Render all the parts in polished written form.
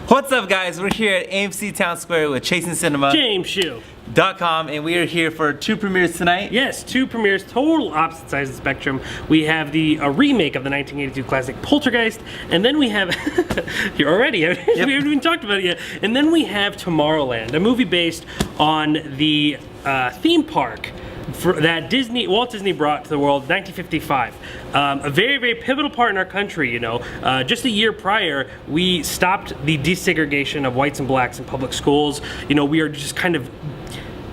What's up, guys? We're here at AMC Town Square with Chasing Cinema. James Shu. .com, and we are here for two premieres tonight. Yes, two premieres, total opposite sides of the spectrum. We have the remake of the 1982 classic Poltergeist, and then we have you're already we haven't even talked about it yet. And then we have Tomorrowland, a movie based on the theme park that Walt Disney brought to the world in 1955. A very, very pivotal part in our country, you know. Just a year prior, we stopped the desegregation of whites and blacks in public schools. You know, we are just kind of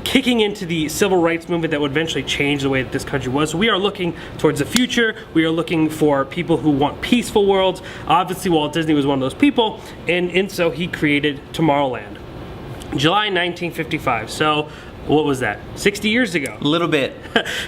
kicking into the civil rights movement that would eventually change the way that this country was. So we are looking towards the future. We are looking for people who want peaceful worlds. Obviously, Walt Disney was one of those people, and so he created Tomorrowland. July 1955. So what was that? 60 years ago. A little bit.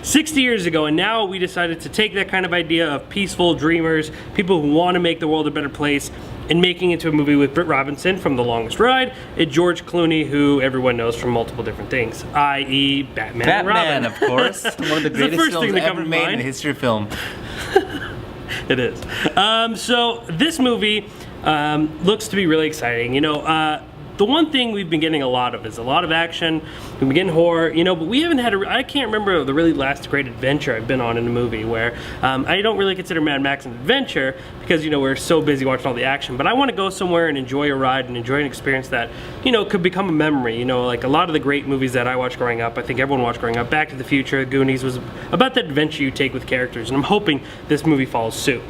60 years ago, and now we decided to take that kind of idea of peaceful dreamers, people who want to make the world a better place, and making it into a movie with Britt Robinson from The Longest Ride, and George Clooney, who everyone knows from multiple different things, i.e. Batman and Robin. of course. One of the greatest films ever made in the history of film. It is. So this movie looks to be really exciting. You know, the one thing we've been getting a lot of is a lot of action. We've been getting horror, you know, but we haven't had I can't remember the really last great adventure I've been on in a movie where I don't really consider Mad Max an adventure because, you know, we're so busy watching all the action. But I want to go somewhere and enjoy a ride and enjoy an experience that, you know, could become a memory. You know, like a lot of the great movies that I watched growing up, I think everyone watched growing up, Back to the Future, Goonies, was about that adventure you take with characters. And I'm hoping this movie follows suit.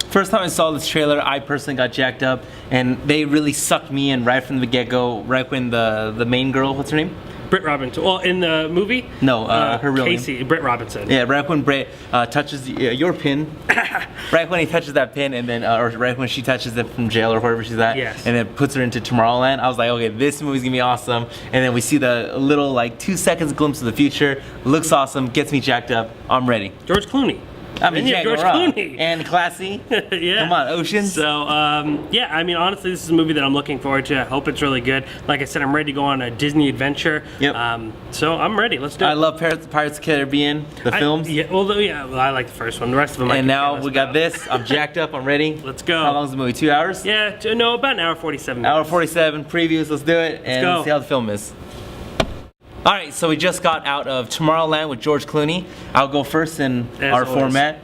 First time I saw this trailer, I personally got jacked up, and they really sucked me in right from the get-go, right when the main girl, what's her name? Britt Robinson. Well, in the movie? No, her real Casey, name. Britt Robinson. Yeah, right when Britt touches your pin, right when he touches that pin, and then, or right when she touches it from jail or wherever she's at, yes, and then puts her into Tomorrowland, I was like, okay, this movie's gonna be awesome. And then we see the little, like, 2 seconds glimpse of the future, looks awesome, gets me jacked up, I'm ready. George Clooney. I mean, yeah, George Clooney. And classy. Yeah. Come on, Oceans. So, yeah, I mean, honestly, this is a movie that I'm looking forward to. I hope it's really good. Like I said, I'm ready to go on a Disney adventure. Yep. So I'm ready. Let's do it. I love Pirates of the Caribbean, the films. Yeah, well, I like the first one. The rest of them I And now we got about. this. I'm jacked up. I'm ready. Let's go. How long is the movie? 2 hours? Yeah, no, about an hour 47 minutes. Hour 47. Previews. Let's do it. And let's see how the film is. Alright, so we just got out of Tomorrowland with George Clooney. I'll go first in our format.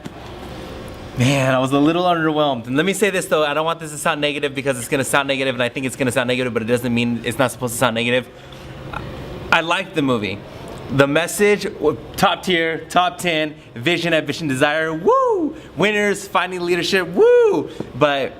Man, I was a little underwhelmed. And let me say this though, I don't want this to sound negative because it's going to sound negative, and I think it's going to sound negative, but it doesn't mean it's not supposed to sound negative. I liked the movie. The message, top tier, top 10, vision, ambition, desire, woo! Winners, finding leadership, woo! But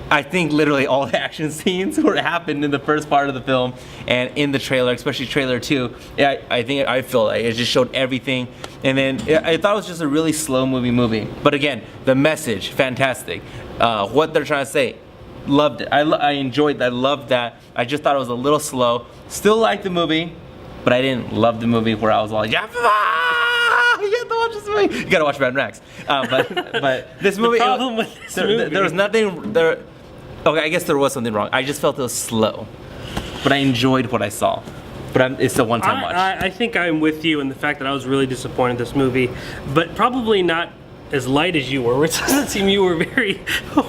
I think literally all the action scenes happened in the first part of the film and in the trailer, especially trailer 2. Yeah, I feel like it just showed everything. And then I thought it was just a really slow movie. But again, the message, fantastic. What they're trying to say, loved it. I enjoyed that, I loved that. I just thought it was a little slow. Still liked the movie, but I didn't love the movie where I was all like, yeah, you have to watch this movie. You gotta watch Mad Max. But this movie, the problem with this movie, there was nothing there. Okay, I guess there was something wrong. I just felt it was slow, but I enjoyed what I saw. But it's a one-time watch. I think I'm with you in the fact that I was really disappointed in this movie, but probably not as light as you were. It doesn't seem you were very,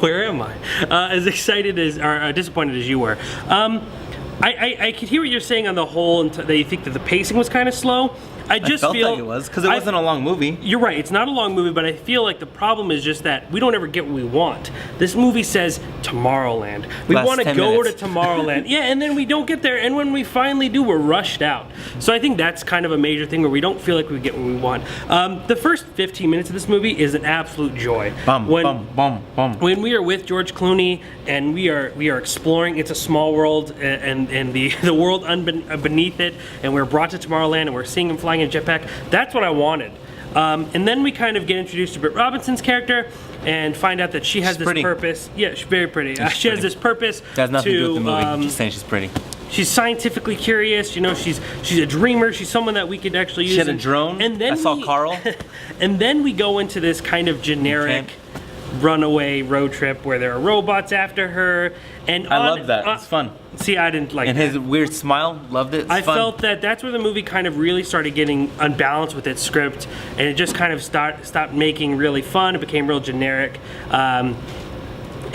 where am I? As excited as, or disappointed as you were. I could hear what you're saying on the whole, and that you think that the pacing was kind of slow. I felt like it was, because it wasn't a long movie. You're right, it's not a long movie, but I feel like the problem is just that we don't ever get what we want. This movie says Tomorrowland. We want to go to Tomorrowland. Yeah, and then we don't get there, and when we finally do, we're rushed out. So I think that's kind of a major thing where we don't feel like we get what we want. The first 15 minutes of this movie is an absolute joy. When we are with George Clooney and we are exploring, it's a small world, and the world beneath it, and we're brought to Tomorrowland, and we're seeing him flying in a jetpack. That's what I wanted. And then we kind of get introduced to Britt Robinson's character and find out that she has this purpose. Yeah, she's very pretty. She has this purpose. That has nothing to do with the movie. I'm just saying she's pretty. She's scientifically curious. You know, she's a dreamer. She's someone that we could actually use. She had a drone. And then I saw Carl. And then we go into this kind of generic runaway road trip where there are robots after her. And I love that. It's fun. See, I didn't like that. And his weird smile, loved it. I felt that that's where the movie kind of really started getting unbalanced with its script, and it just kind of stopped making really fun. It became real generic.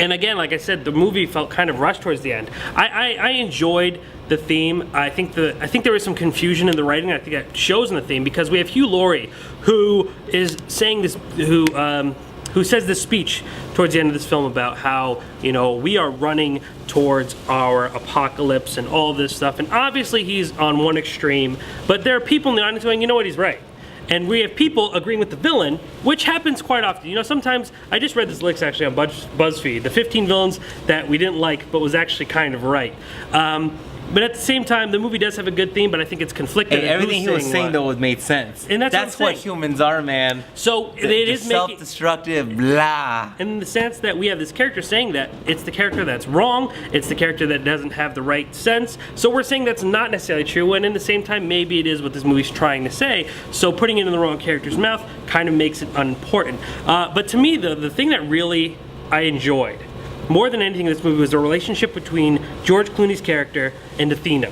And again, like I said, the movie felt kind of rushed towards the end. I enjoyed the theme. I think there was some confusion in the writing. I think that shows in the theme because we have Hugh Laurie, who is saying this, who says this speech towards the end of this film about how, you know, we are running towards our apocalypse and all this stuff. And obviously he's on one extreme, but there are people in the audience going, you know what, he's right. And we have people agreeing with the villain, which happens quite often. You know, sometimes, I just read this list actually on BuzzFeed, the 15 villains that we didn't like, but was actually kind of right. But at the same time, the movie does have a good theme, but I think it's conflicted. Hey, everything he was saying though made sense. And that's what humans are, man. So it is self-destructive, blah. And in the sense that we have this character saying that it's the character that's wrong, it's the character that doesn't have the right sense. So we're saying that's not necessarily true, and in the same time, maybe it is what this movie's trying to say. So putting it in the wrong character's mouth kind of makes it unimportant. But to me, the thing that really I enjoyed more than anything in this movie was the relationship between George Clooney's character and Athena.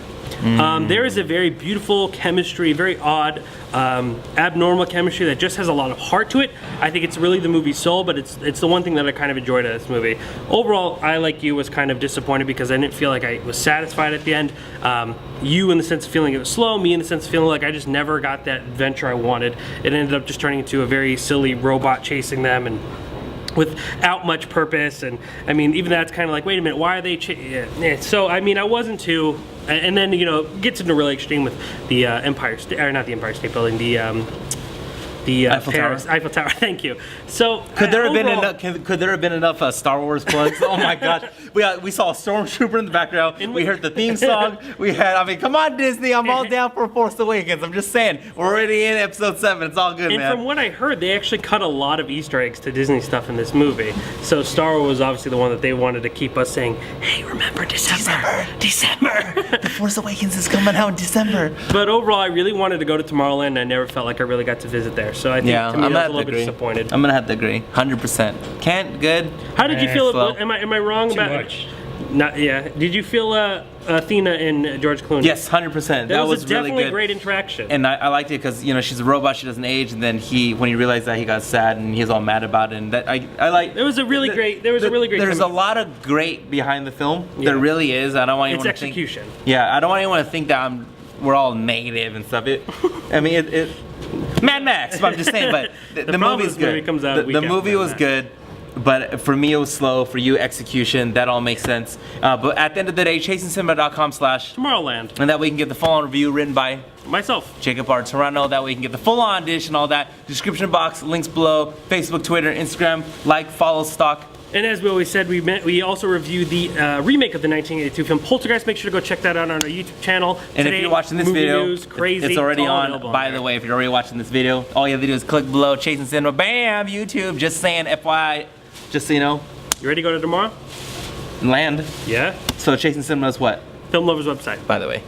There is a very beautiful chemistry, very odd, abnormal chemistry that just has a lot of heart to it. I think it's really the movie's soul, but it's the one thing that I kind of enjoyed out of this movie. Overall, I, like you, was kind of disappointed because I didn't feel like I was satisfied at the end. You in the sense of feeling it was slow, me in the sense of feeling like I just never got that adventure I wanted. It ended up just turning into a very silly robot chasing them and without much purpose. And I mean, even that's kind of like, wait a minute, why are they so I mean, I wasn't too, and then, you know, gets into really extreme with the Empire State, or not the Empire State Building, the Eiffel Paris, Tower. Eiffel Tower. Thank you. So could there have been enough? Could there have been enough Star Wars plugs? Oh my gosh, we saw a stormtrooper in the background. And we heard the theme song. We had. I mean, come on, Disney. I'm all down for Force Awakens. I'm just saying, we're already in Episode 7. It's all good, man. And from what I heard, they actually cut a lot of Easter eggs to Disney stuff in this movie. So Star Wars was obviously the one that they wanted to keep us saying, hey, remember December. The Force Awakens is coming out in December. But overall, I really wanted to go to Tomorrowland, and I never felt like I really got to visit there. So I think to me, I was a little bit disappointed. I'm gonna have to agree, 100%. Can't, good. How did you feel? Slow. Am I wrong about? Too much. Not, yeah. Did you feel Athena and George Clooney? Yes, 100%. That was definitely really good. Great interaction. And I liked it because, you know, she's a robot, she doesn't age, and then when he realized that, he got sad and he was all mad about it. And that I like. There was a really great. There's a lot of great behind the film. Yeah. There really is. I don't want anyone to think. It's execution. Yeah, I don't want anyone to think that we're all negative and stuff. I mean, it Mad Max. But I'm just saying. But the movie's good. Movie comes out the movie was good. But for me, it was slow. For you, execution. That all makes sense. But at the end of the day, chasingcinema.com/Tomorrowland. And that way you can get the full-on review written by myself, Jacob R. Toronto. That way you can get the full-on dish and all that. Description box, links below. Facebook, Twitter, Instagram. Like, follow, stalk. And as we always said, we also reviewed the remake of the 1982 film Poltergeist. Make sure to go check that out on our YouTube channel. And if you're watching this video, news, crazy, it's already on. By the way, if you're already watching this video, all you have to do is click below, Chasing Cinema, bam, YouTube. Just saying, FYI, just so you know. You ready to go to tomorrow? Land. Yeah. So Chasing Cinema is what? Film Lovers website. By the way.